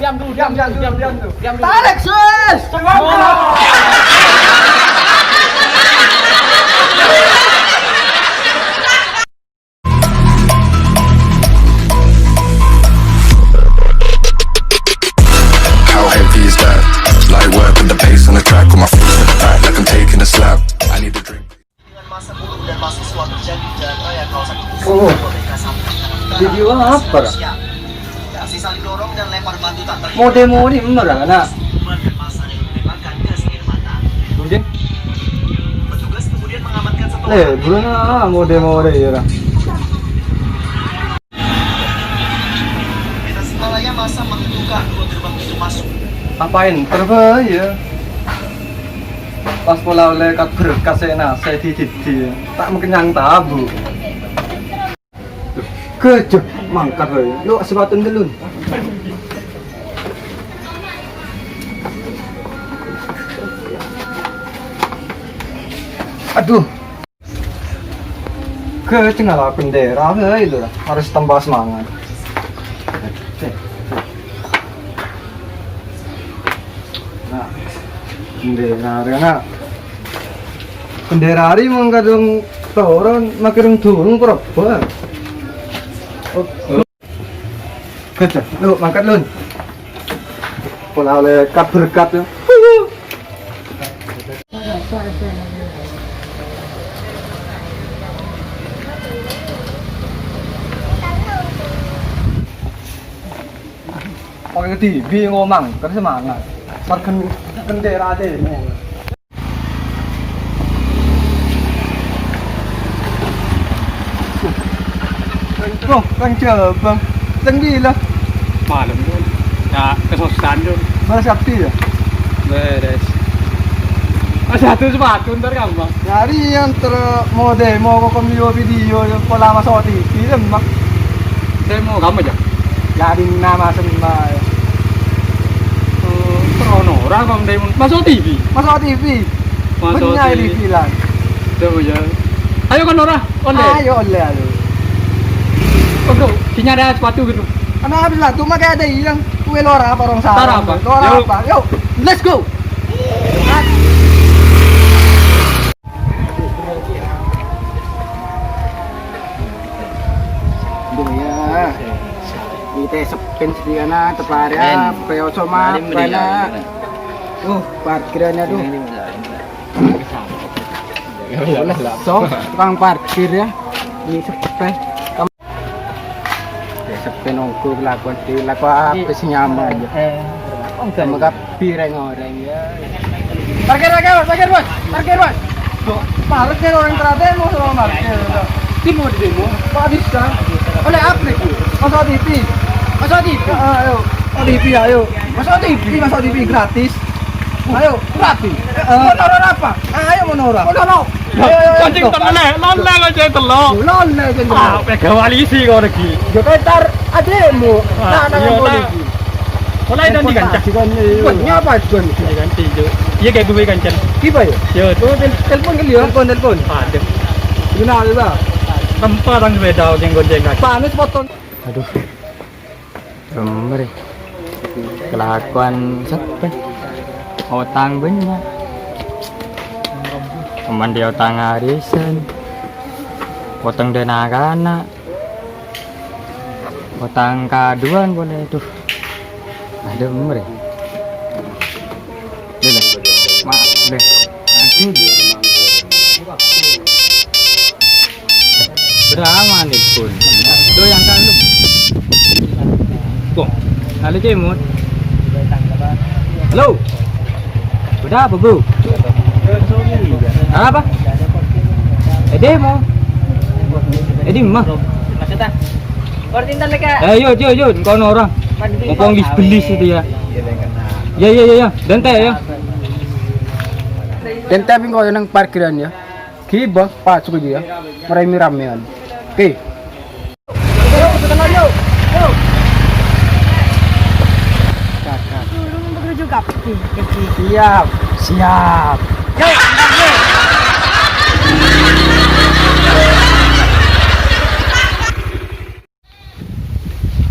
Diam. Tarik, sus. How heavy is that? Light work with the pace on the track, with my feet to the back like I'm taking a slap. I need a drink. Dengan masa buruh dan mahasiswa terjadi di jalan raya kawasan Oh. Merdeka Sampai. Video apa? Aksi saling dorong dan lempar batu tak terhingga. Mau demo ni merah nak. Dan masa yang menembakkan gas air mata. Kemudian, Petugas kemudian mengamankan satu bulan mau demo dia lah. Di Tasikmalaya masa menentukan dua gerbang pintu masuk. Apain? Terbaya. Pas pola oleh kat berkas saya titi tak mengenyang tabu. Kejut mangkat we. Lu sebatun gelun. Aduh. Ketinggalan bendera itu lah. Harus tambah semangat. Nah, bendera hari mengkadung orang makin turun berapa? Kecil, lu mangkat lun. Pola oleh kat berkat ya. Pakai TV ngomong, kan semangat. Marken bendera demo. Oh, đang chờ vâng. Đang đi là Malam pun. Ya, kesosan tu. mana Sabti ya? Beres. Satu sepatu ntar gampang. Nyari yang mau demo kok video pola masuk TV kan mak. Demo kamu aja. Jadi nama sembah. Perono orang kamu demo masuk TV. Masuk TV. Masuk Benyai TV. di bilang. Tuh ya. Ayo kan Nora, onde. Ayo oleh ayo. Oke, sini ada sepatu gitu. Ano habis lah, tuh makanya ada hilang kue lora apa orang Tara salah. apa? Lora Yuk. apa? Yuk, let's go. Ya, kita sepin sediana teparia, peo coma, pena. Parkirannya tuh. So, tukang parkir ya. Ini sepin. Sepi nongkrong lakukan apa sih nyaman aja. Semoga pireng orang ya. Parkir bos. Parkir orang terakhir mau sama parkir. Tim mau di demo. Pak bisa. Oleh aplik. Masuk TV. Ayo. TV ayo. Masuk TV gratis. Ayo gratis. Monoran apa? Ayo monoran. Kancing temen nonton aja telok. Loleh kan. Ah, pega walisi kau lagi. Yo ntar ademu. Nah, iya, boleh. nah. Mulai dan digancang. Buatnya apa Jon? Diganti jo. Iya kayak gue gancang. Kipa ya? Yo, Oh, telepon kali ya? Telepon. ada. Guna lah. Tempat orang sepeda yang gonceng kaki. Panas potong. Aduh. Gemer. Kelakuan sepe. Otang banyak. Teman dia otang arisan. Potong denagana. Otang kaduan boleh tuh. Ada gemer. Deh. Maaf deh. Aku berapa nih pun? Tuh yang kan lu. Kok? Halo Cemut. Halo. Udah apa bro? Apa? Demo. Mah. Maksudnya? Kortintan mereka. Yo, kono orang. Ngomong disbelis itu ya. Ya. Dente ya. Dan tapi kalau yang parkiran ya, kiba pas juga dia, merame-ramean. Oke. Yuk. Siap.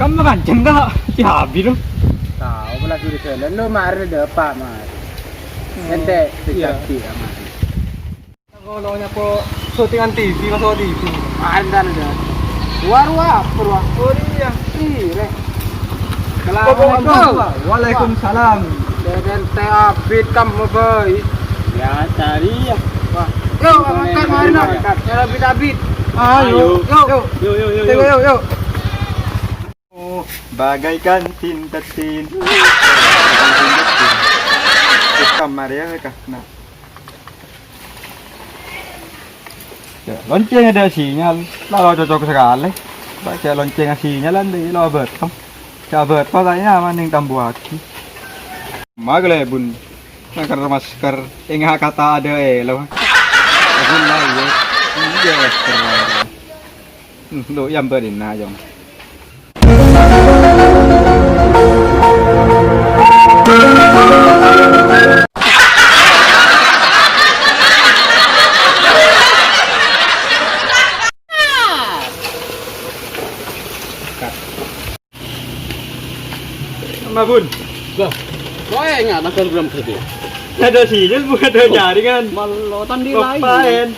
Kamu kan jengga, ya biru. tahu pula sudah jalan lo kemarin ada apa mas ente terjadi mas ngolongnya kok syutingan TV masuk TV ada Warwa, oh iya, iya. Assalamualaikum. Waalaikumsalam. Dan teh abid kamu boy. Ya cari ya. Wah. Yuk, makan mari nak. Ya abid. Ayo. Yuk. Oh, bagaikan tinta-tin. Kamar ya kah? Nah. Ya, lonceng ada sinyal, lalu cocok sekali. Baca lonceng sinyal nanti lo bertom. Coba kayaknya maning tambuaki. Magle bun, nakar masker, ingat kata ada lo. Bun lah ya, iya masker. Lo yang berin aja. Sama bun, Kok enggak takkan belum gede. ada sinyal bukan ada jaringan. Malotan di lain. Ngapain?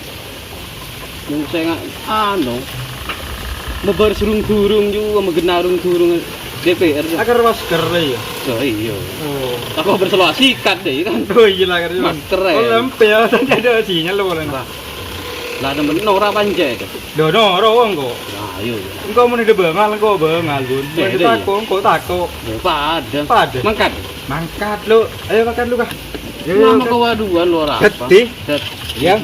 Yung saya ano. Mabar surung durung juga magenarung durung DPR. Akar masker ya. Oh iya. Oh, Aku berselawat sikat deh kan. oh iya lah kerja. Masker ya. Oh lempe ya, tadi ada sinyal lo boleh. Lah temen Nora Panjai itu. Dono rawang kok. Nah, iya. Engkau mau di bengal, engkau bengal bun. Mau Iya, takut, engkau takut. Ya pada. Pada. Mangkat. Mangkat lu, ayo makan lu kah? Nama kewaduan lu ora apa? Sedih. Ya.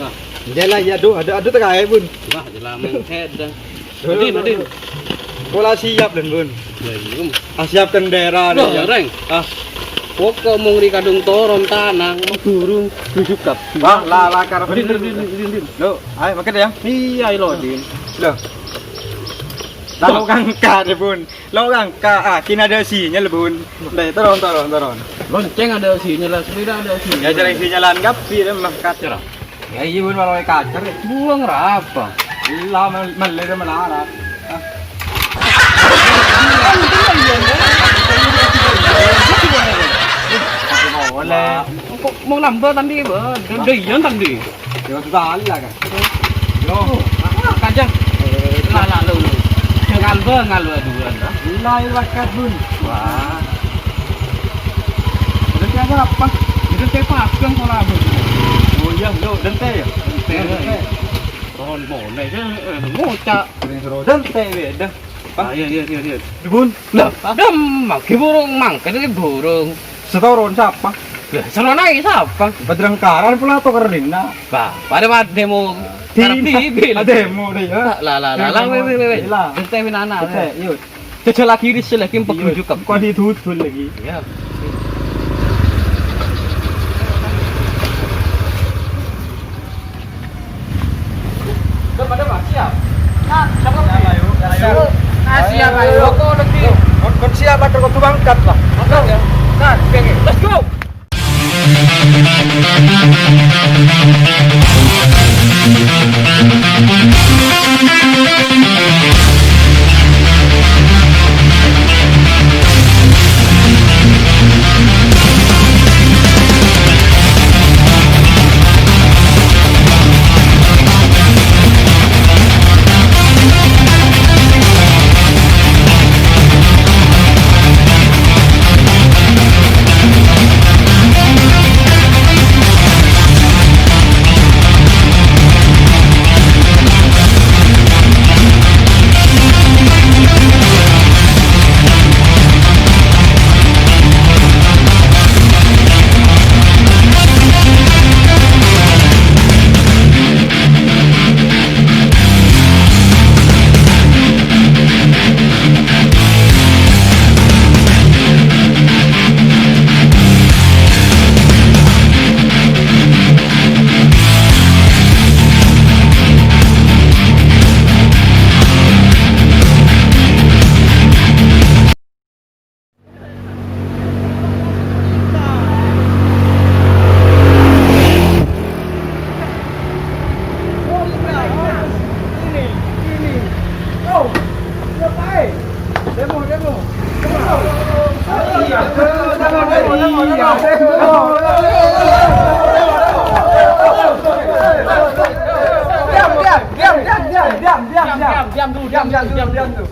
Jalan ya do, ada terkait bun. Wah, jelas menghead. Udin. Bola siap dan bun. Ya iya. Siapkan daerah Loh, ya. Reng. Pokok mau ngeri kadung toron tanah, durung tujuh kap. Wah, lah karena Din. lo, ayo makan ya. Iya, lo Din. Lo. Lalu kangka deh bun, lalu kangka, kini ada sinyal bun. Dari toron. Lonceng ada sinyal, sepeda ada sinyal. Ya jaring sinyalan gapi deh mah kacer. Ya iya bun malah kacer. Buang apa? Lah malah dia melarang. Boleh. Mau nambah tadi, Deyan tadi. Ya sudah lah kan. Yo, Kanjang. Lah lu. Ngalba duluan. nilai wakat bun. Wah. Udah siapa apa? Itu teh pasang pola bu. Oh iya, lo dente ya. Ron boleh je. Ngocak. Sering seru dente beda. Iya. Bun, Lah, ada mangke burung mangke ini burung. setoron siapa? Ya, sana naik siapa? Badrengkaran pula atau kerina? Bah, pada demo TV. Demo deh ya. Weh. Lah. Ente minana. Yuk. Cecel lagi di sini lagi pekunjuk kap. Kau ditutul lagi. Ya. Pada siap. siap ayo kok lagi Kau siap atau kau bangkat lah? Let's go. Diam dulu.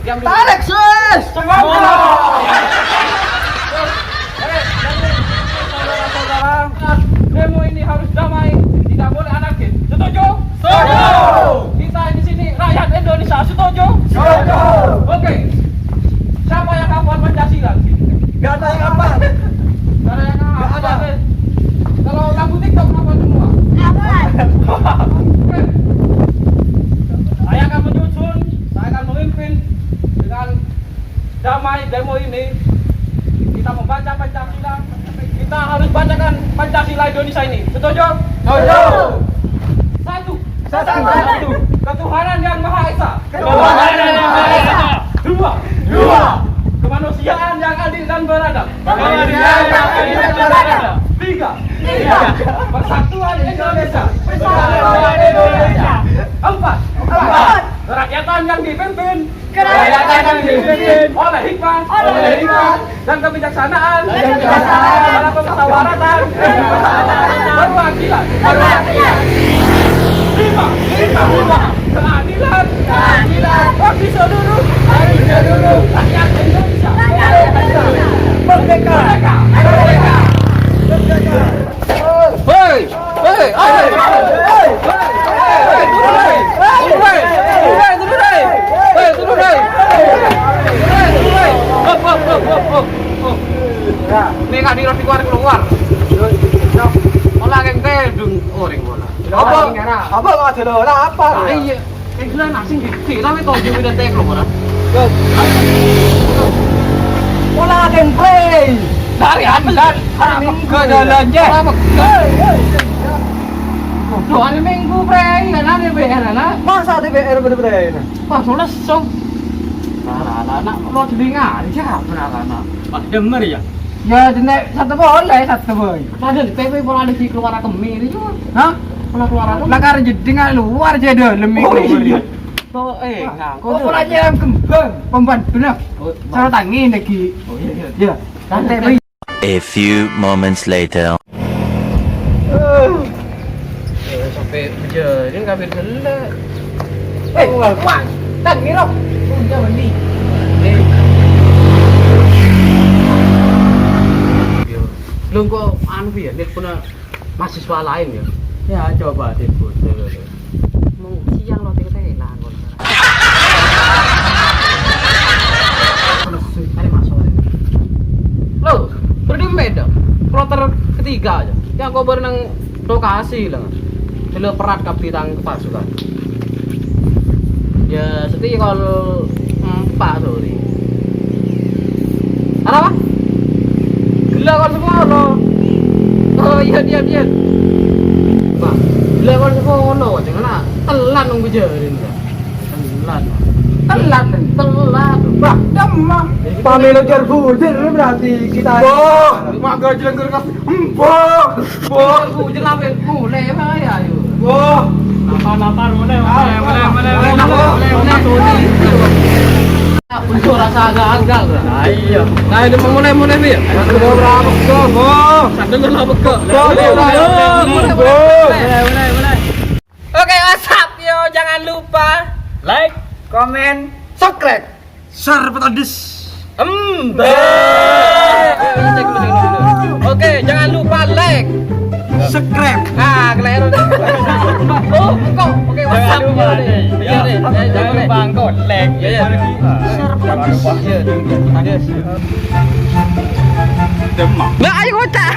Tarik, sus. Demo ini harus damai, tidak boleh anarkis. Setuju? Kita di sini rakyat Indonesia setuju? Oke. Siapa yang hafal Pancasila? Gak ada yang apa. Karena yang hafal. Kalau lagu TikTok hafal semua. Oke. Saya akan menyusun, saya akan memimpin dengan damai demo ini. Kita membaca Pancasila. Kita harus bacakan Pancasila Indonesia ini. Setuju? Satu. Ketuhanan yang Maha Esa. Dua. Kemanusiaan yang adil dan beradab. Tiga. Persatuan Indonesia. Empat. Kerakyatan yang dipimpin oleh hikmah dan kebijaksanaan dalam kemusyawaratan berwakilan. Lima. Keadilan bagi seluruh rakyat Indonesia. Merdeka. Ini kak diroti keluar. Olah yang tedung orang bola. Apa nggak ada orang apa? Iya. Gelan asing gede tapi tojo udah tek keluar. Pola yang play. Dari andan. Kejalannya. Loh, hari Minggu pre, ada BR ana. Masa ada BR bener-bener ini? Wah, soalnya song. Anak lo telinga aja benar-benar. Pak denger ya. Ya, jenek satu boleh. Ada di PP pola ada di keluar kemiri juga. Hah? Pola keluar kemiri. Lah karena jadi nggak luar jadi lemik. Oh enggak. Kok polanya yang kembang, pemban bener. Cara tangi lagi. Oh iya. Ya, santai. A few moments later. Sampai jadi nggak bergele. Wah, tangi loh. Udah mandi. Belum kok anu ya, lihat punya mahasiswa lain ya. Ya coba timbul. Mau siang lo tenan kok. Ada masalah. Lo, berdemit dong. Kloter ketiga aja. Yang kau berenang lokasi lah. Beliau perat kapitan pasukan. Ya, seperti kalau 4 sorry. Ada apa? Gila kan semua lo. Oh iya. Pak, gila kan semua lo. Jangan telan nunggu jarin ya. Telan. Bah, demam. Pamelo jarbudir berarti kita. Maga jelengker kas. Bujur lapin mulai ya ayo. Lapar mulai. Untuk rasa agak-agak Iya. Nah itu mulai ya. Sudah berapa kok? Sadar lah beko. Mulai. Oke, WhatsApp yo, jangan lupa Like. Komen, subscribe, share petadis. Oke, jangan lupa like. Subscribe. Nah, keliru. Oh, kok. Oke, WhatsApp Jangan lupa yo. deh. Iya deh. Jangan lupa angkot like. Iya. Jangan lupa. Iya. Nah, ayo kocak.